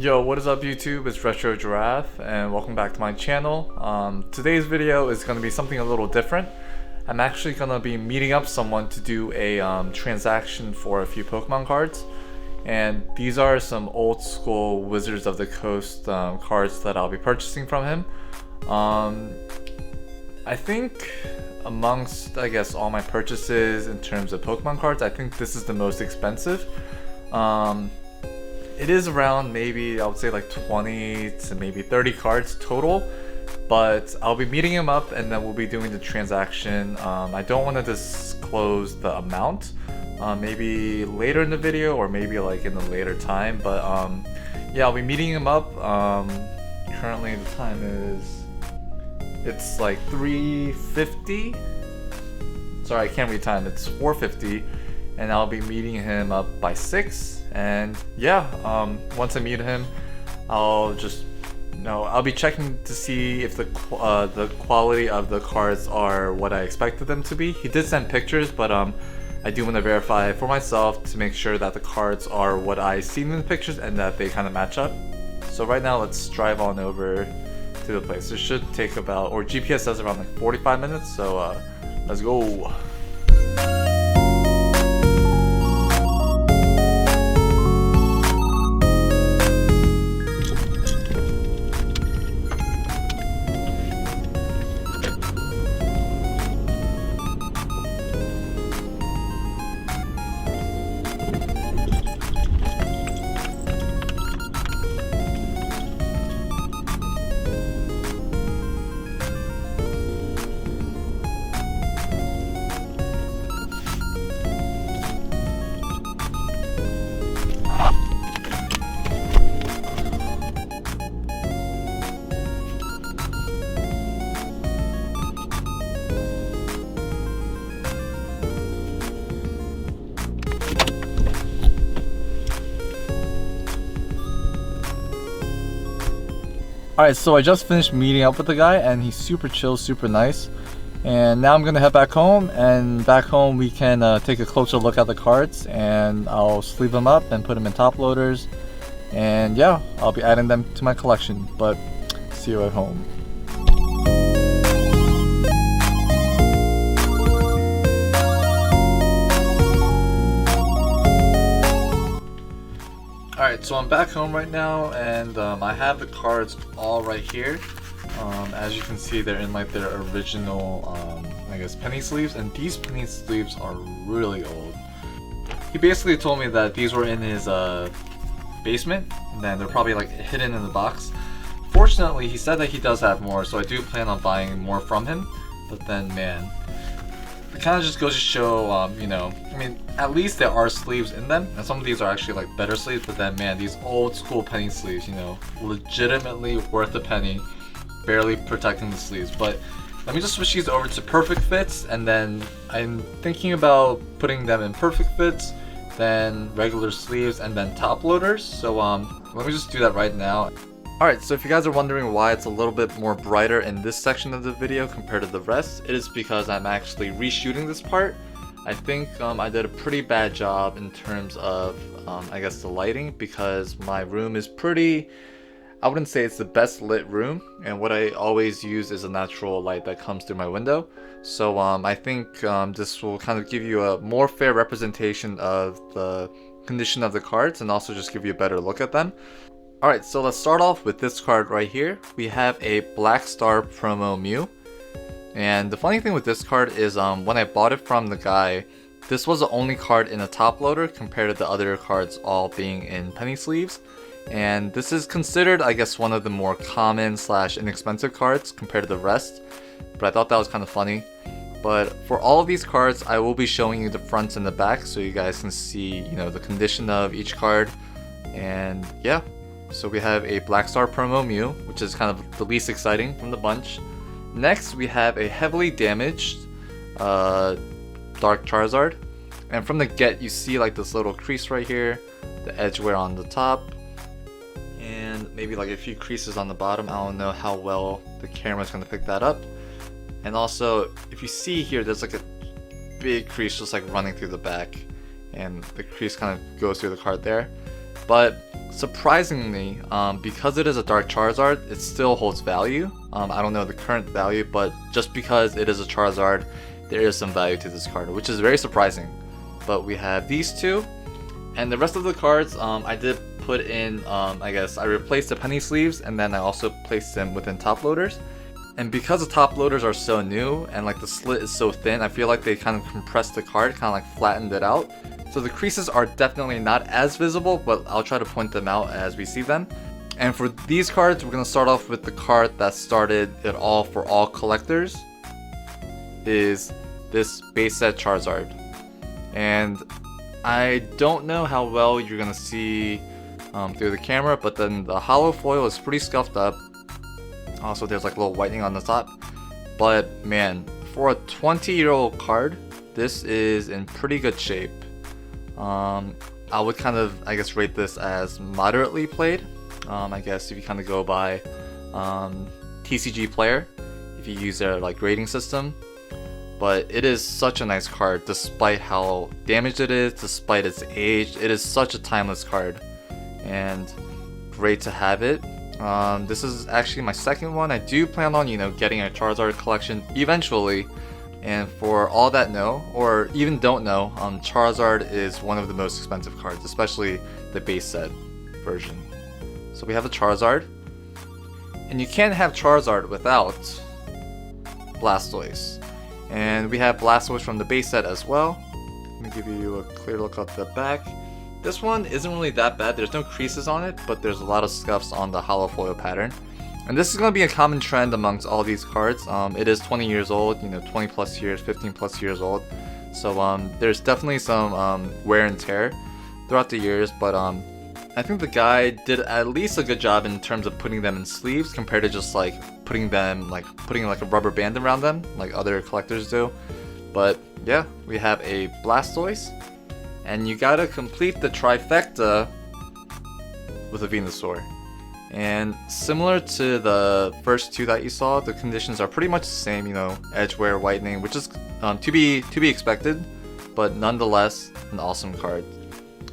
Yo, what is up YouTube? It's Retro Giraffe and welcome back to my channel. Today's video is going to be something a little different. I'm actually going to be meeting up someone to do a transaction for a few Pokemon cards. And these are some old school Wizards of the Coast cards that I'll be purchasing from him. I think amongst, all my purchases in terms of Pokemon cards, I think this is the most expensive. It is around maybe, I would say like 20 to maybe 30 cards total, but I'll be meeting him up and then we'll be doing the transaction. I don't want to disclose the amount, maybe later in the video or maybe like in a later time, but yeah, I'll be meeting him up. Currently the time is, it's like 3:50. Sorry, I can't read time, it's 4:50. And I'll be meeting him up by 6. And yeah, once I meet him, I'll be checking to see if the quality of the cards are what I expected them to be. He did send pictures, but I do want to verify for myself to make sure that the cards are what I seen in the pictures and that they kind of match up. So right now, let's drive on over to the place. It should take about, or GPS says around like 45 minutes. So let's go. Alright, so I just finished meeting up with the guy and he's super chill, super nice. And now I'm gonna head back home, and back home we can take a closer look at the cards, and I'll sleeve them up and put them in top loaders. And yeah, I'll be adding them to my collection, but see you at home. Alright, so I'm back home right now, and I have the cards all right here. As you can see, they're in like their original, penny sleeves, and these penny sleeves are really old. He basically told me that these were in his basement, and then they're probably like hidden in the box. Fortunately, he said that he does have more, so I do plan on buying more from him, but then, man, it kind of just goes to show, at least there are sleeves in them, and some of these are actually like better sleeves, but then, man, these old school penny sleeves, legitimately worth a penny, barely protecting the sleeves. But let me just switch these over to perfect fits, and then I'm thinking about putting them in perfect fits, then regular sleeves, and then top loaders. So let me just do that right now. Alright, so if you guys are wondering why it's a little bit more brighter in this section of the video compared to the rest, it is because I'm actually reshooting this part. I think I did a pretty bad job in terms of, the lighting, because my room is pretty, I wouldn't say it's the best lit room, and what I always use is a natural light that comes through my window. So I think this will kind of give you a more fair representation of the condition of the cards, and also just give you a better look at them. Alright, so let's start off with this card right here. We have a Black Star promo Mew. And the funny thing with this card is when I bought it from the guy, this was the only card in a top loader compared to the other cards all being in penny sleeves. And this is considered, one of the more common / inexpensive cards compared to the rest. But I thought that was kind of funny. But for all of these cards, I will be showing you the fronts and the back so you guys can see, the condition of each card. And yeah. So we have a Black Star promo Mew, which is kind of the least exciting from the bunch. Next, we have a heavily damaged Dark Charizard. And from the get, you see like this little crease right here, the edge wear on the top, and maybe like a few creases on the bottom. I don't know how well the camera's going to pick that up. And also, if you see here, there's like a big crease just like running through the back, and the crease kind of goes through the card there. But surprisingly, because it is a Dark Charizard, it still holds value. I don't know the current value, but just because it is a Charizard, there is some value to this card, which is very surprising. But we have these two, and the rest of the cards, I did put in, I guess I replaced the penny sleeves, and then I also placed them within top loaders. And because the top loaders are so new, and like the slit is so thin, I feel like they kind of compressed the card, kind of like flattened it out. So the creases are definitely not as visible, but I'll try to point them out as we see them. And for these cards, we're going to start off with the card that started it all for all collectors, is this base set Charizard. And I don't know how well you're going to see through the camera, but then the hollow foil is pretty scuffed up. Also, there's like a little whitening on the top. But man, for a 20-year-old card, this is in pretty good shape. I would kind of, I guess, rate this as moderately played. I guess if you kind of go by TCG Player, if you use their like rating system. But it is such a nice card, despite how damaged it is, despite its age. It is such a timeless card, and great to have it. This is actually my second one. I do plan on, getting a Charizard collection eventually. And for all that know, or even don't know, Charizard is one of the most expensive cards, especially the base set version. So we have a Charizard, and you can't have Charizard without Blastoise. And we have Blastoise from the base set as well. Let me give you a clear look at the back. This one isn't really that bad. There's no creases on it, but there's a lot of scuffs on the hollow foil pattern. And this is going to be a common trend amongst all these cards. It is 20 years old, 20 plus years, 15 plus years old. So there's definitely some wear and tear throughout the years, but I think the guy did at least a good job in terms of putting them in sleeves compared to just like putting like a rubber band around them like other collectors do. But yeah, we have a Blastoise, and you gotta complete the trifecta with a Venusaur. And similar to the first two that you saw, the conditions are pretty much the same, edge wear, whitening, which is to be expected, but nonetheless an awesome card.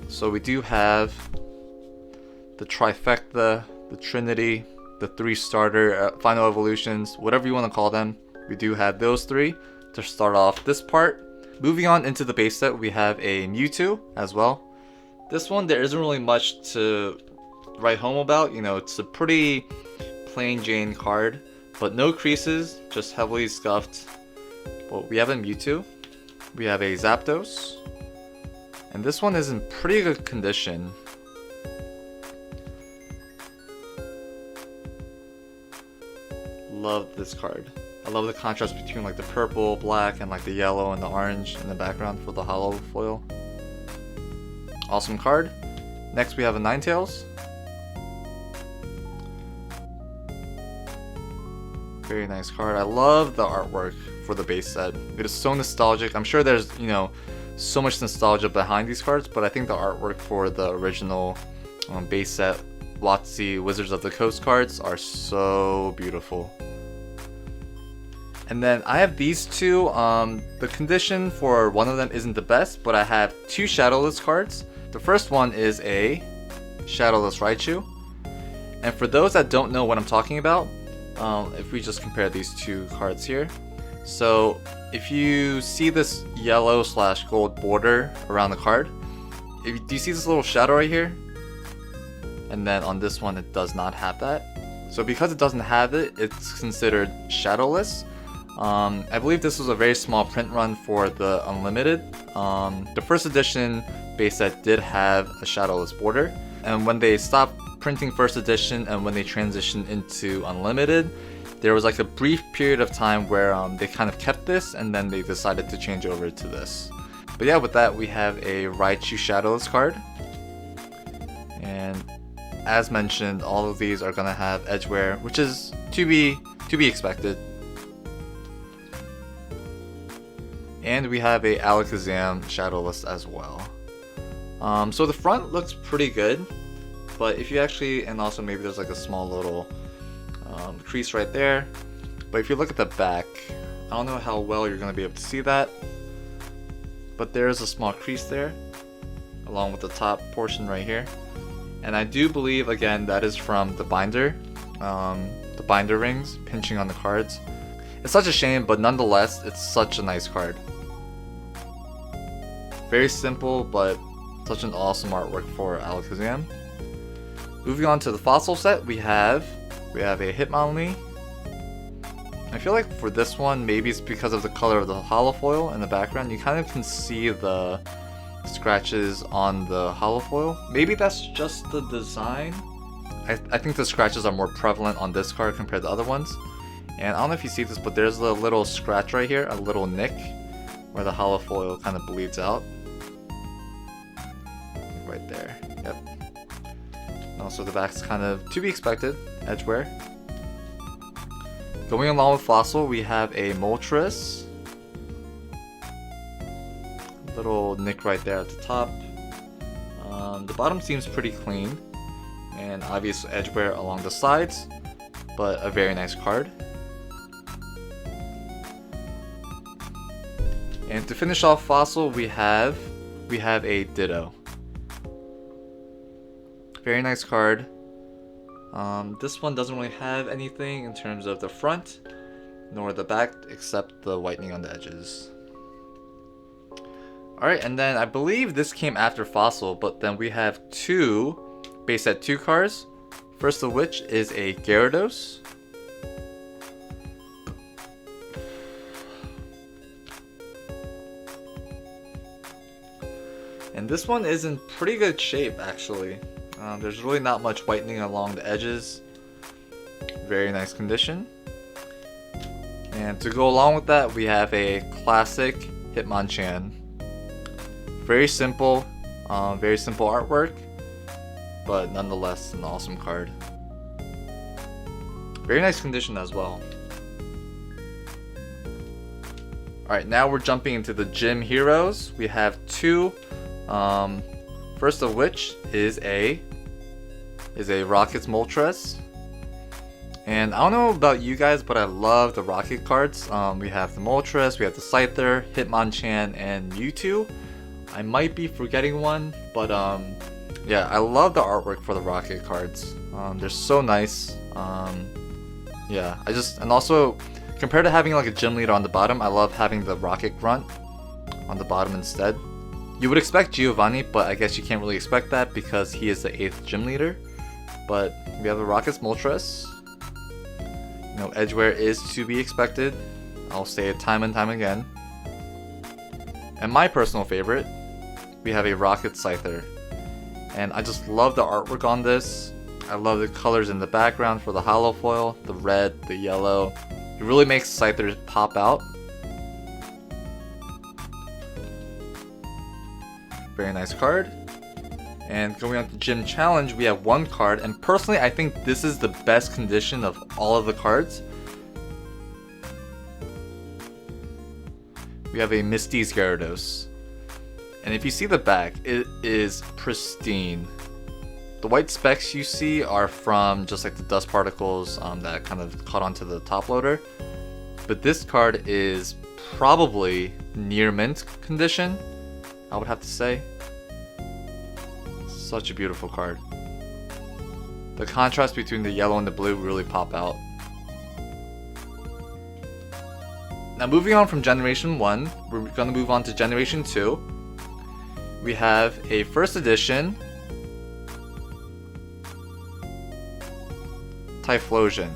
So we do have the trifecta, the trinity, the three starter final evolutions, whatever you want to call them. We do have those three to start off this part. Moving on into the base set, we have a Mewtwo as well. This one, there isn't really much to write home about. It's a pretty plain Jane card, but no creases, just heavily scuffed. But we have a Mewtwo, we have a Zapdos, and this one is in pretty good condition. Love this card. I love the contrast between like the purple, black, and like the yellow and the orange in the background for the hollow foil. Awesome card. Next we have a Ninetales. Very nice card. I love the artwork for the base set. It is so nostalgic. I'm sure there's, so much nostalgia behind these cards, but I think the artwork for the original base set WOTC Wizards of the Coast cards are so beautiful. And then I have these two. The condition for one of them isn't the best, but I have two Shadowless cards. The first one is a Shadowless Raichu. And for those that don't know what I'm talking about, if we just compare these two cards here. So if you see this yellow / gold border around the card, do you see this little shadow right here? And then on this one it does not have that. So because it doesn't have it, it's considered Shadowless. I believe this was a very small print run for the Unlimited. The first edition base set did have a Shadowless border, and when they stopped printing first edition and when they transitioned into Unlimited, there was like a brief period of time where they kind of kept this, and then they decided to change over to this. But yeah, with that we have a Raichu Shadowless card, and as mentioned, all of these are gonna have edge wear, which is to be expected. And we have a Alakazam Shadowless as well. So the front looks pretty good, but if you actually, and also maybe there's like a small little crease right there. But if you look at the back, I don't know how well you're going to be able to see that, but there is a small crease there, along with the top portion right here. And I do believe, again, that is from the binder rings pinching on the cards. It's such a shame, but nonetheless, it's such a nice card. Very simple, but such an awesome artwork for Alakazam. Moving on to the fossil set, we have a Hitmonlee. I feel like for this one, maybe it's because of the color of the holofoil in the background, you kind of can see the scratches on the holofoil. Maybe that's just the design. I think the scratches are more prevalent on this card compared to other ones. And I don't know if you see this, but there's a little scratch right here, a little nick, where the holofoil kind of bleeds out. Right there, yep. And also the back's kind of to be expected, edge wear. Going along with fossil, we have a Moltres. Little nick right there at the top. The bottom seems pretty clean, and obvious edge wear along the sides, but a very nice card. And to finish off fossil, we have a Ditto. Very nice card. This one doesn't really have anything in terms of the front nor the back except the whitening on the edges. Alright, and then I believe this came after fossil, but then we have two base set 2 cards. First of which is a Gyarados. And this one is in pretty good shape actually. There's really not much whitening along the edges. Very nice condition. And to go along with that, we have a classic Hitmonchan. Very simple artwork, but nonetheless an awesome card. Very nice condition as well. Alright, now we're jumping into the gym heroes. We have two. First of which is a Rocket's Moltres. And I don't know about you guys, but I love the Rocket cards. We have the Moltres, we have the Scyther, Hitmonchan, and Mewtwo. I might be forgetting one, but yeah, I love the artwork for the Rocket cards. They're so nice. Yeah, and also compared to having like a gym leader on the bottom, I love having the Rocket Grunt on the bottom instead. You would expect Giovanni, but I guess you can't really expect that because he is the 8th gym leader. But we have the Rocket's Moltres. You know, edgeware is to be expected. I'll say it time and time again. And my personal favorite, we have a Rocket Scyther. And I just love the artwork on this. I love the colors in the background for the holofoil, the red, the yellow. It really makes Scyther pop out. Very nice card. And going on to Gym Challenge, we have one card, and personally I think this is the best condition of all of the cards. We have a Misty's Gyarados. And if you see the back, it is pristine. The white specks you see are from just like the dust particles that kind of caught onto the top loader. But this card is probably near mint condition, I would have to say. Such a beautiful card. The contrast between the yellow and the blue really pop out. Now moving on from Generation 1, we're going to move on to Generation 2. We have a first edition Typhlosion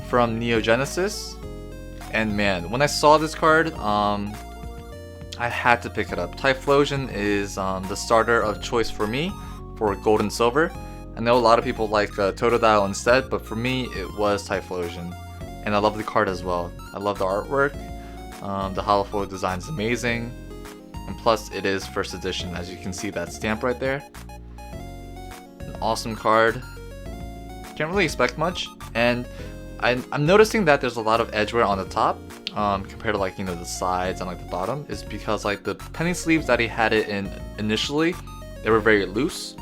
from Neo Genesis. And man, when I saw this card, I had to pick it up. Typhlosion is the starter of choice for me for Gold and Silver. I know a lot of people like Totodile instead, but for me it was Typhlosion. And I love the card as well. I love the artwork. The holofoil design is amazing. And plus it is first edition, as you can see that stamp right there. An awesome card. Can't really expect much. And I'm noticing that there's a lot of edge wear on the top. Compared to like, you know, the sides and like the bottom, is because like the penny sleeves that he had it in initially, they were very loose.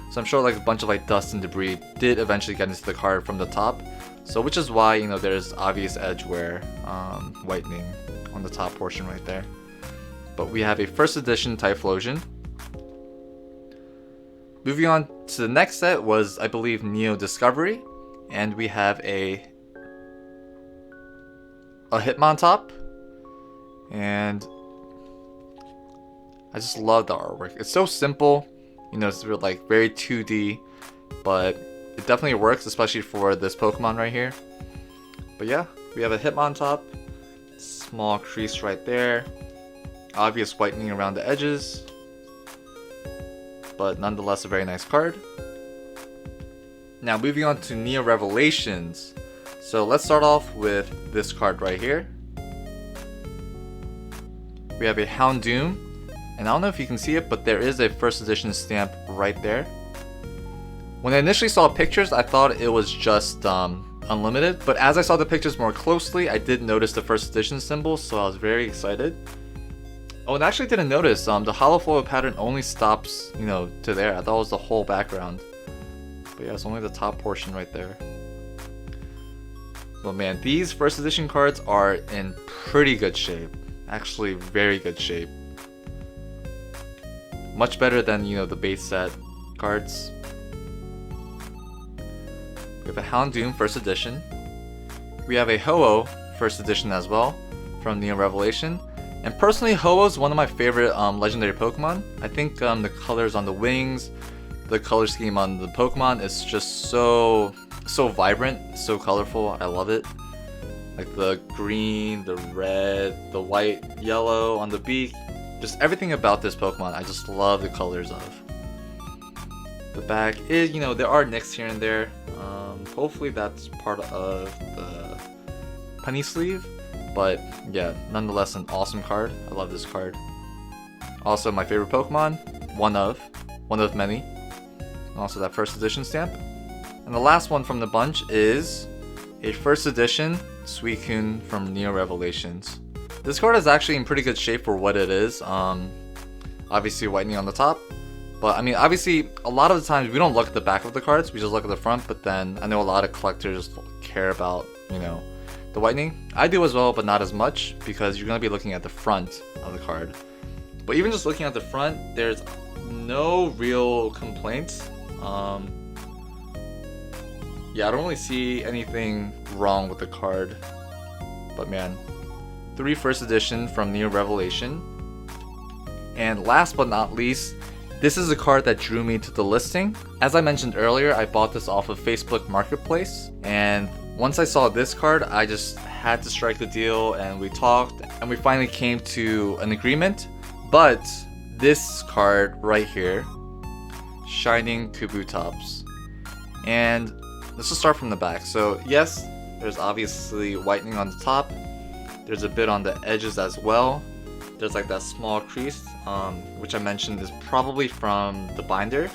So I'm sure like a bunch of like dust and debris did eventually get into the card from the top. So which is why, you know, there's obvious edge wear, whitening on the top portion right there. But we have a first edition Typhlosion. Moving on to the next set was, I believe, Neo Discovery, and we have a Hitmontop, and I just love the artwork. It's so simple, you know, it's like very 2D, but it definitely works, especially for this Pokemon right here. But yeah, we have a Hitmontop, small crease right there, obvious whitening around the edges, but nonetheless a very nice card. Now moving on to Neo Revelations. So let's start off with this card right here. We have a Houndoom, and I don't know if you can see it, but there is a first edition stamp right there. When I initially saw pictures, I thought it was just unlimited, but as I saw the pictures more closely, I did notice the first edition symbol, so I was very excited. Oh, and I actually didn't notice, the hollow foil pattern only stops, you know, to there. I thought it was the whole background. But yeah, it's only the top portion right there. But man, these first edition cards are in pretty good shape. Actually, very good shape. Much better than, you know, the base set cards. We have a Houndoom first edition. We have a Ho-Oh first edition as well from Neo Revelation. And personally, Ho-Oh is one of my favorite legendary Pokemon. I think the colors on the wings, the color scheme on the Pokemon is just so vibrant, so colorful. I love it. Like the green, the red, the white, yellow on the beak. Just everything about this Pokemon, I just love the colors of. The back is, you know, there are nicks here and there. Hopefully that's part of the penny sleeve. But yeah, nonetheless an awesome card. I love this card. Also my favorite Pokemon, one of many. And also that first edition stamp. And the last one from the bunch is a first edition Suicune from Neo Revelations. This card is actually in pretty good shape for what it is. Obviously whitening on the top. But I mean, obviously a lot of the times we don't look at the back of the cards, we just look at the front. But then I know a lot of collectors care about, you know, the whitening. I do as well, but not as much, because you're going to be looking at the front of the card. But even just looking at the front, there's no real complaints. Yeah, I don't really see anything wrong with the card. But man, 3 first edition from Neo Revelation. And last but not least, this is a card that drew me to the listing. As I mentioned earlier, I bought this off of Facebook Marketplace, and once I saw this card, I just had to strike the deal, and we talked, and we finally came to an agreement. But this card right here, Shining Kabutops. And let's just start from the back. So yes, there's obviously whitening on the top. There's a bit on the edges as well. There's like that small crease, which I mentioned is probably from the binder.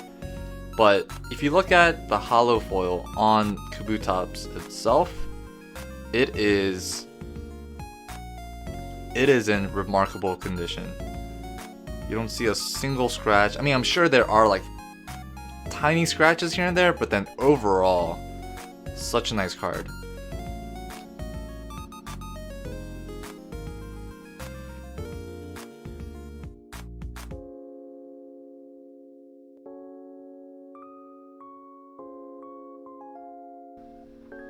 But if you look at the hollow foil on Kabutops itself, it is in remarkable condition. You don't see a single scratch. I mean, I'm sure there are like tiny scratches here and there, but then overall, such a nice card.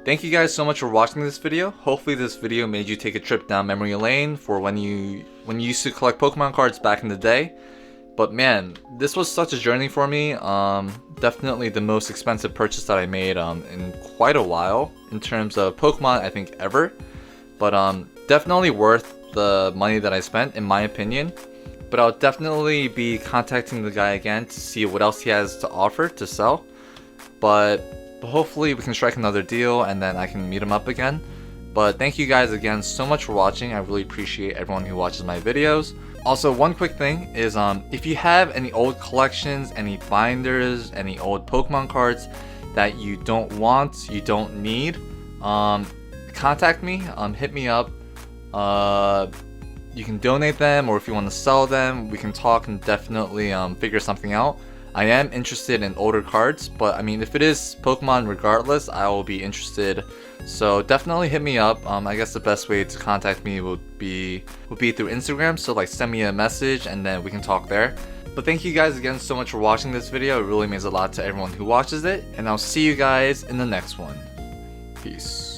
Thank you guys so much for watching this video. Hopefully this video made you take a trip down memory lane for when you used to collect Pokemon cards back in the day. But man, this was such a journey for me. Definitely the most expensive purchase that I made in quite a while in terms of Pokemon, I think ever. But definitely worth the money that I spent, in my opinion. But I'll definitely be contacting the guy again to see what else he has to offer to sell. But hopefully we can strike another deal and then I can meet him up again. But thank you guys again so much for watching. I really appreciate everyone who watches my videos. Also, one quick thing is if you have any old collections, any binders, any old Pokemon cards that you don't want, you don't need, contact me, hit me up. You can donate them, or if you want to sell them, we can talk and definitely figure something out. I am interested in older cards, but I mean, if it is Pokemon regardless, I will be interested. So definitely hit me up. I guess the best way to contact me would be through Instagram. So like send me a message and then we can talk there. But thank you guys again so much for watching this video. It really means a lot to everyone who watches it. And I'll see you guys in the next one. Peace.